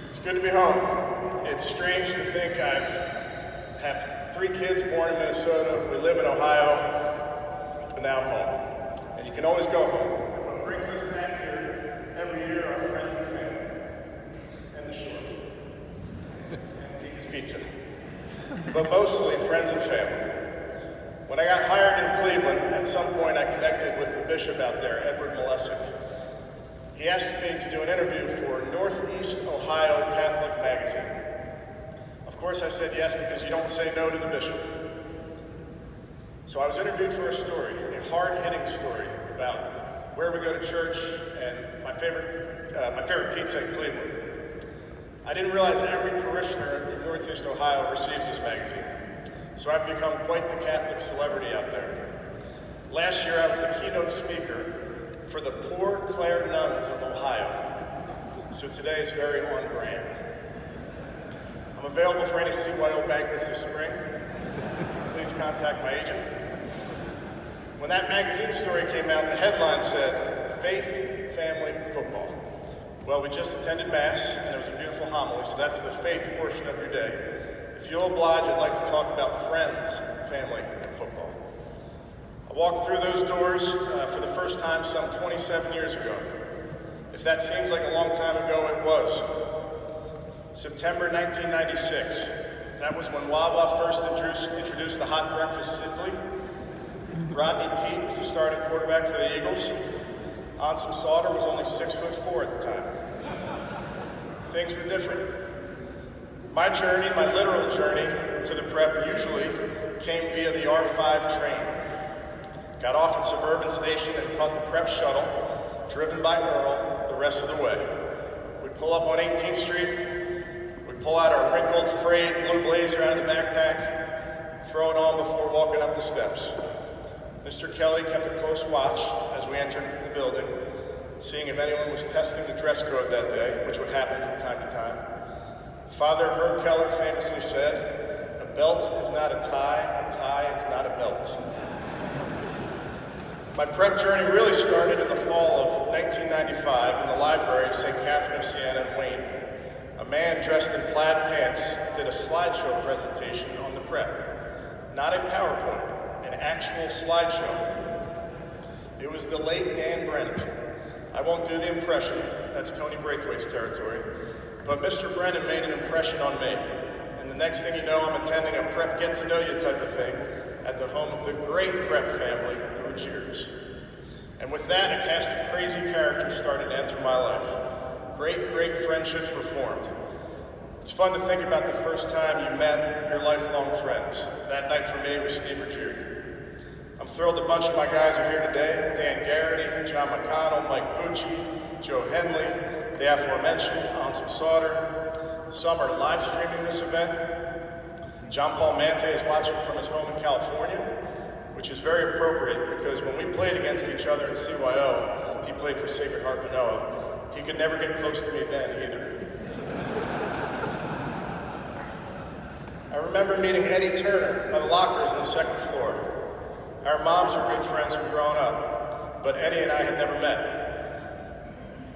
It's good to be home. It's strange to think I have 3 kids born in Minnesota. We live in Ohio, but now I'm home. And you can always go home. And what brings us back here every year are friends and family. And the shore. And Pika's Pizza. But mostly friends and family. When I got hired in Cleveland, at some point I connected with the bishop out there, Edward Malesic. He asked me to do an interview for Northeast Ohio Catholic Magazine. Of course I said yes, because you don't say no to the bishop. So I was interviewed for a story, a hard-hitting story about where we go to church and my favorite pizza in Cleveland. I didn't realize every parishioner in Northeast Ohio receives this magazine. So I've become quite the Catholic celebrity out there. Last year I was the keynote speaker for the Poor Clare Nuns of Ohio. So today is very on brand. I'm available for any CYO banquets this spring. Please contact my agent. When that magazine story came out, the headline said, Faith, Family, Football. Well, we just attended Mass, and it was a beautiful homily, so that's the faith portion of your day. If you'll oblige, I'd like to talk about friends, family, and football. I walked through those doors for the first time some 27 years ago. If that seems like a long time ago, it was. September 1996. That was when Wawa first introduced the hot breakfast sizzly. Rodney Peete was the starting quarterback for the Eagles. Ansem Sauter was only 6'4" at the time. Things were different. My journey, my literal journey to the prep usually came via the R5 train. Got off at Suburban Station and caught the prep shuttle, driven by Earl, the rest of the way. We'd pull up on 18th Street, we'd pull out our wrinkled, frayed blue blazer out of the backpack, throw it on before walking up the steps. Mr. Kelly kept a close watch as we entered the building, seeing if anyone was testing the dress code that day, which would happen from time to time. Father Herb Keller famously said, a belt is not a tie is not a belt. My prep journey really started in the fall of 1995 in the library of St. Catherine of Siena in Wayne. A man dressed in plaid pants did a slideshow presentation on the prep. Not a PowerPoint, an actual slideshow. It was the late Dan Brennan. I won't do the impression, that's Tony Braithwaite's territory. But Mr. Brennan made an impression on me, and the next thing you know, I'm attending a prep get-to-know-you type of thing at the home of the great prep family, the Ruggiers. And with that, a cast of crazy characters started to enter my life. Great friendships were formed. It's fun to think about the first time you met your lifelong friends. That night for me, it was Steve Ruggieri. I'm thrilled a bunch of my guys are here today. Dan Garrity, John McConnell, Mike Bucci, Joe Henley, the aforementioned Ansem Sauter. Some are live streaming this event. John Paul Mante is watching from his home in California, which is very appropriate because when we played against each other in CYO, he played for Sacred Heart Manoa. He could never get close to me then either. I remember meeting Eddie Turner by the lockers on the 2nd floor. Our moms were good friends from growing up, but Eddie and I had never met.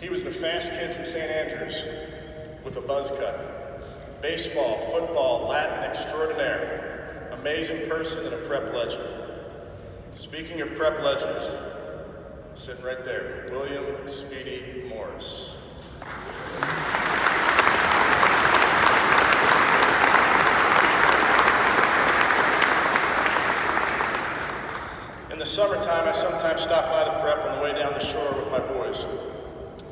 He was the fast kid from St. Andrews with a buzz cut. Baseball, football, Latin extraordinaire. Amazing person and a prep legend. Speaking of prep legends, sitting right there, William Speedy Morris. In the summertime, I sometimes stopped by the prep on the way down the shore with my boys.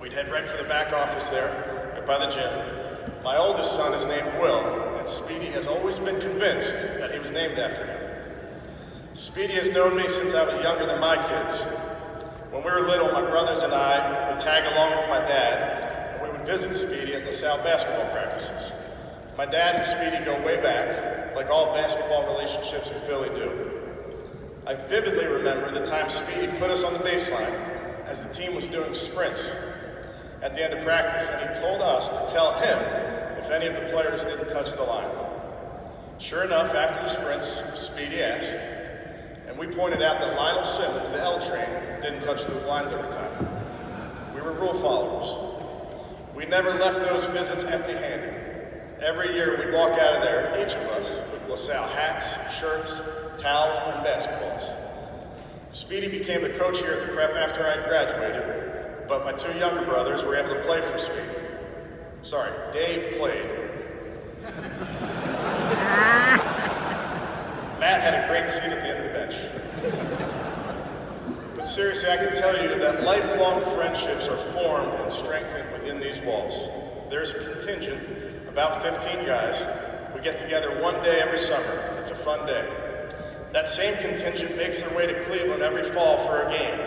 We'd head right for the back office there, right by the gym. My oldest son is named Will, and Speedy has always been convinced that he was named after him. Speedy has known me since I was younger than my kids. When we were little, my brothers and I would tag along with my dad, and we would visit Speedy at LaSalle basketball practices. My dad and Speedy go way back, like all basketball relationships in Philly do. I vividly remember the time Speedy put us on the baseline as the team was doing sprints at the end of practice, and he told us to tell him if any of the players didn't touch the line. Sure enough, after the sprints, Speedy asked, and we pointed out that Lionel Simmons, the L train, didn't touch those lines every time. We were rule followers. We never left those visits empty-handed. Every year we'd walk out of there, each of us, with LaSalle hats, shirts, towels, and basketballs. Speedy became the coach here at the prep after I graduated, but my two younger brothers were able to play for Speedy. Sorry, Dave played. Matt had a great seat at the end of the bench. But seriously, I can tell you that lifelong friendships are formed and strengthened within these walls. There's a contingent, about 15 guys. We get together one day every summer. It's a fun day. That same contingent makes their way to Cleveland every fall for a game.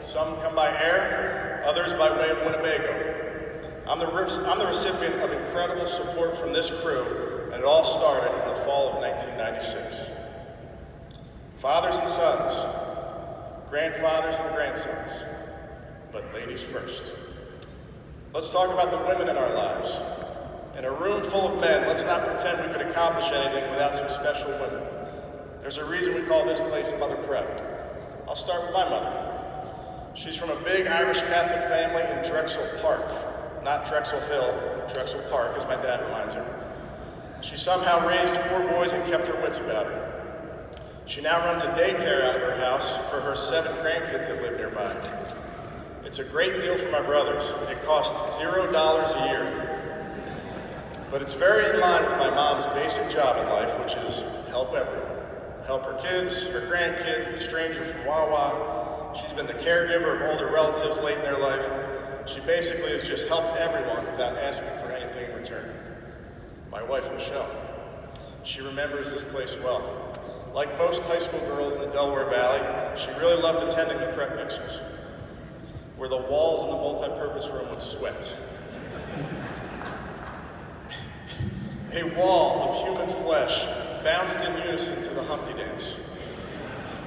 Some come by air, others by way of Winnebago. I'm the recipient of incredible support from this crew, and it all started in the fall of 1996. Fathers and sons, grandfathers and grandsons, but ladies first. Let's talk about the women in our lives. In a room full of men, let's not pretend we could accomplish anything without some special women. There's a reason we call this place Mother Prep. I'll start with my mother. She's from a big Irish Catholic family in Drexel Park. Not Drexel Hill, but Drexel Park, as my dad reminds her. She somehow raised 4 boys and kept her wits about her. She now runs a daycare out of her house for her 7 grandkids that live nearby. It's a great deal for my brothers. It costs $0 a year. But it's very in line with my mom's basic job in life, which is help everyone. Help her kids, her grandkids, the stranger from Wawa. She's been the caregiver of older relatives late in their life. She basically has just helped everyone without asking for anything in return. My wife, Michelle. She remembers this place well. Like most high school girls in the Delaware Valley, she really loved attending the prep mixers, where the walls in the multi-purpose room would sweat. A wall of human flesh bounced in unison to the Humpty Dance.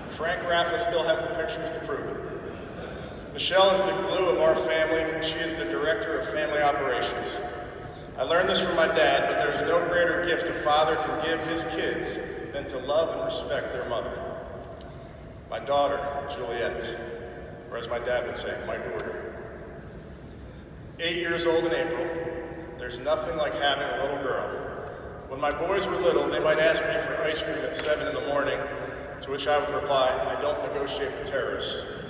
Frank Raffa still has the pictures to prove it. Michelle is the glue of our family. She is the director of family operations. I learned this from my dad, but there is no greater gift a father can give his kids than to love and respect their mother. My daughter, Juliet, or as my dad would say, my daughter. 8 years old in April, there's nothing like having a little girl. When my boys were little, they might ask me for ice cream at 7 in the morning, to which I would reply, I don't negotiate with terrorists.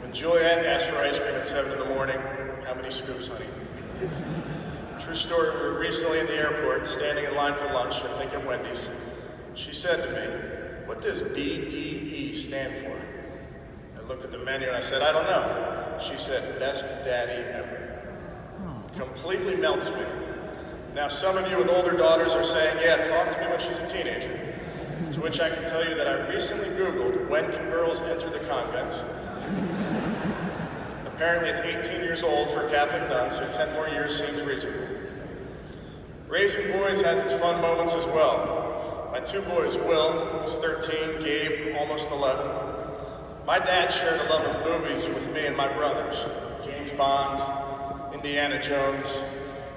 When Juliet asked for ice cream at 7 in the morning, how many scoops, honey? True story, we were recently in the airport, standing in line for lunch, I think at Wendy's. She said to me, what does BDE stand for? I looked at the menu and I said, I don't know. She said, best daddy ever. Completely melts me. Now some of you with older daughters are saying, yeah, talk to me when she's a teenager. To which I can tell you that I recently Googled, when can girls enter the convent? Apparently it's 18 years old for a Catholic nun, so 10 more years seems reasonable. Raising boys has its fun moments as well. My 2 boys, Will, who's 13, Gabe, almost 11. My dad shared a love of movies with me and my brothers. James Bond, Indiana Jones.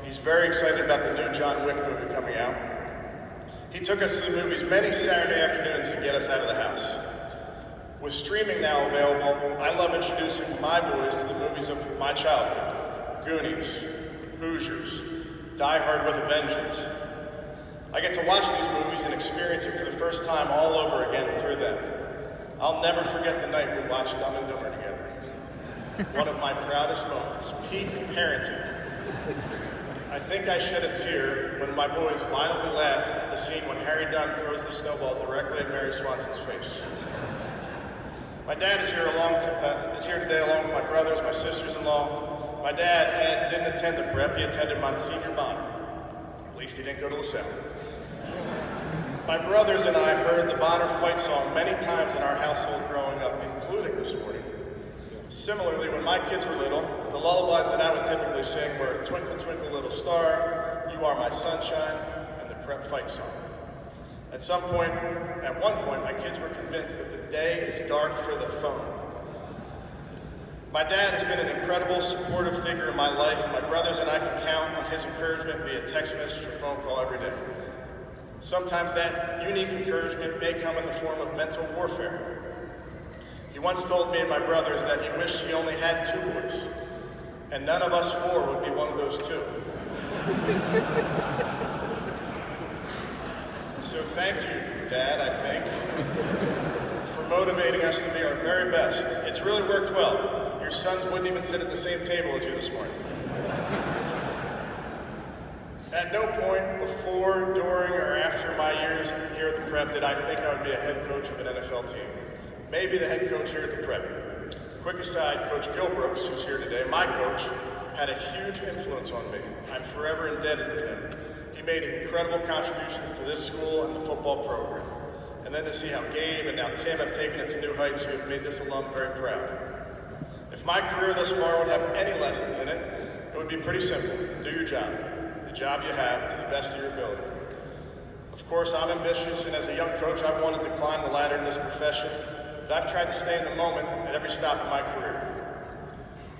He's very excited about the new John Wick movie coming out. He took us to the movies many Saturday afternoons to get us out of the house. With streaming now available, I love introducing my boys to the movies of my childhood. Goonies, Hoosiers, Die Hard with a Vengeance. I get to watch these movies and experience it for the first time all over again through them. I'll never forget the night we watched Dumb and Dumber together. One of my proudest moments, peak parenting. I think I shed a tear when my boys violently laughed at the scene when Harry Dunn throws the snowball directly at Mary Swanson's face. My dad is here today along with my brothers, my sisters-in-law. My dad, Ed, didn't attend the prep, he attended Monsignor Bonner. At least he didn't go to LaSalle. My brothers and I heard the Bonner fight song many times in our household growing up, including this morning. Similarly, when my kids were little, the lullabies that I would typically sing were Twinkle, Twinkle, Little Star, You Are My Sunshine, and the prep fight song. At one point, my kids were convinced that the day is dark for the phone. My dad has been an incredible, supportive figure in my life. My brothers and I can count on his encouragement via text message or phone call every day. Sometimes that unique encouragement may come in the form of mental warfare. He once told me and my brothers that he wished he only had 2 boys. and none of us four would be one of those two. So thank you, Dad, I think, for motivating us to be our very best. It's really worked well. Your sons wouldn't even sit at the same table as you this morning. At no point before, during, or after my years here at the Prep did I think I would be a head coach of an NFL team. Maybe the head coach here at the Prep. Quick aside, Coach Gilbrooks, who's here today, my coach, had a huge influence on me. I'm forever indebted to him. He made incredible contributions to this school and the football program. And then to see how Gabe and now Tim have taken it to new heights, who have made this alum very proud. If my career thus far would have any lessons in it, it would be pretty simple. Do your job. The job you have to the best of your ability. Of course, I'm ambitious, and as a young coach, I've wanted to climb the ladder in this profession, but I've tried to stay in the moment at every stop of my career.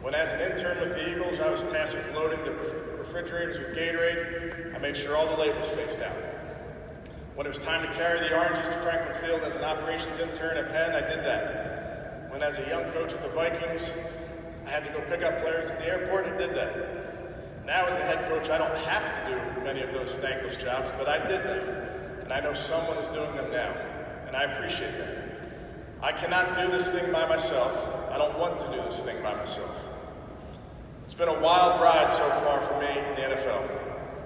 When as an intern with the Eagles, I was tasked with loading the refrigerators with Gatorade, I made sure all the labels faced out. When it was time to carry the oranges to Franklin Field as an operations intern at Penn, I did that. When as a young coach with the Vikings, I had to go pick up players at the airport, I did that. Now as a head coach, I don't have to do many of those thankless jobs, but I did them. And I know someone is doing them now, and I appreciate that. I cannot do this thing by myself. I don't want to do this thing by myself. It's been a wild ride so far for me in the NFL.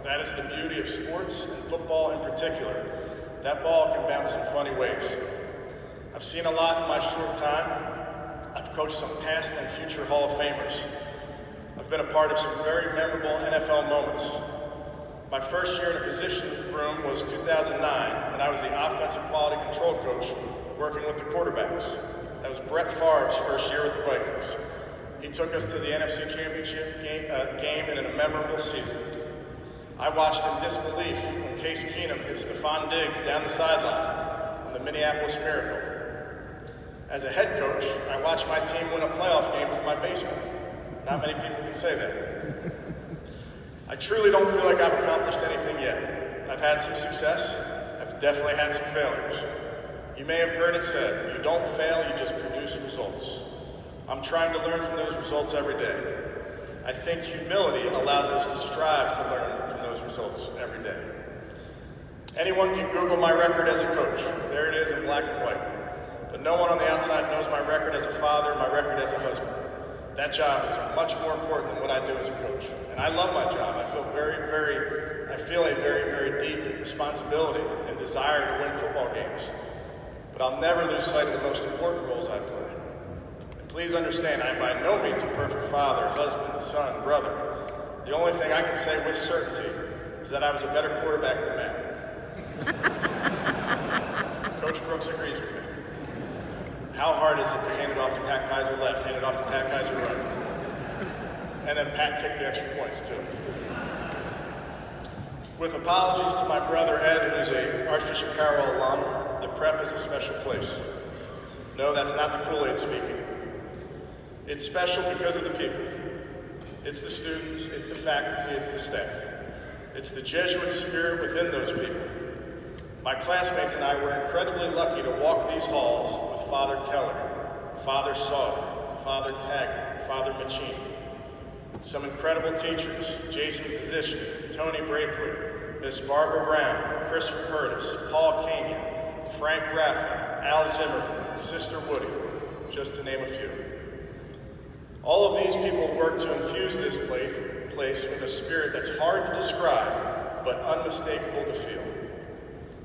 That is the beauty of sports, and football in particular. That ball can bounce in funny ways. I've seen a lot in my short time. I've coached some past and future Hall of Famers. I've been a part of some very memorable NFL moments. My first year in a position room was 2009, when I was the offensive quality control coach working with the quarterbacks. That was Brett Favre's first year with the Vikings. He took us to the NFC Championship game in a memorable season. I watched in disbelief when Case Keenum hit Stephon Diggs down the sideline on the Minneapolis Miracle. As a head coach, I watched my team win a playoff game from my basement. Not many people can say that. I truly don't feel like I've accomplished anything yet. I've had some success. I've definitely had some failures. You may have heard it said, you don't fail, you just produce results. I'm trying to learn from those results every day. I think humility allows us to strive to learn from those results every day. Anyone can Google my record as a coach. There it is in black and white. But no one on the outside knows my record as a father, my record as a husband. That job is much more important than what I do as a coach. And I love my job. I feel a very deep responsibility and desire to win football games. But I'll never lose sight of the most important roles I play. And please understand, I'm by no means a perfect father, husband, son, brother. The only thing I can say with certainty is that I was a better quarterback than Matt. Coach Brooks agrees with me. How hard is it to hand it off to Pat Kaiser left, hand it off to Pat Kaiser right? And then Pat kicked the extra points too. With apologies to my brother Ed, who's a Archbishop Carroll alum, the Prep is a special place. No, that's not the Kool-Aid speaking. It's special because of the people. It's the students, it's the faculty, it's the staff. It's the Jesuit spirit within those people. My classmates and I were incredibly lucky to walk these halls with Father Keller, Father Sauter, Father Taggart, Father Machini. Some incredible teachers, Jason Zizishny, Tony Braithwaite, Miss Barbara Brown, Chris Curtis, Paul Kenya, Frank Raffa, Al Zimmerman, Sister Woody, just to name a few. All of these people work to infuse this place with a spirit that's hard to describe, but unmistakable to feel.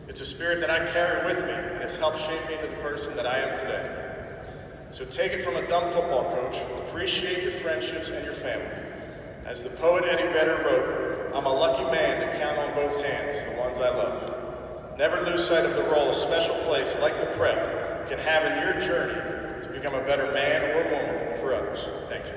It's a spirit that I carry with me, and it's helped shape me into the person that I am today. So take it from a dumb football coach, appreciate your friendships and your family. As the poet Eddie Vedder wrote, I'm a lucky man to count on both hands the ones I love. Never lose sight of the role a special place like the Prep can have in your journey to become a better man or woman for others. Thank you.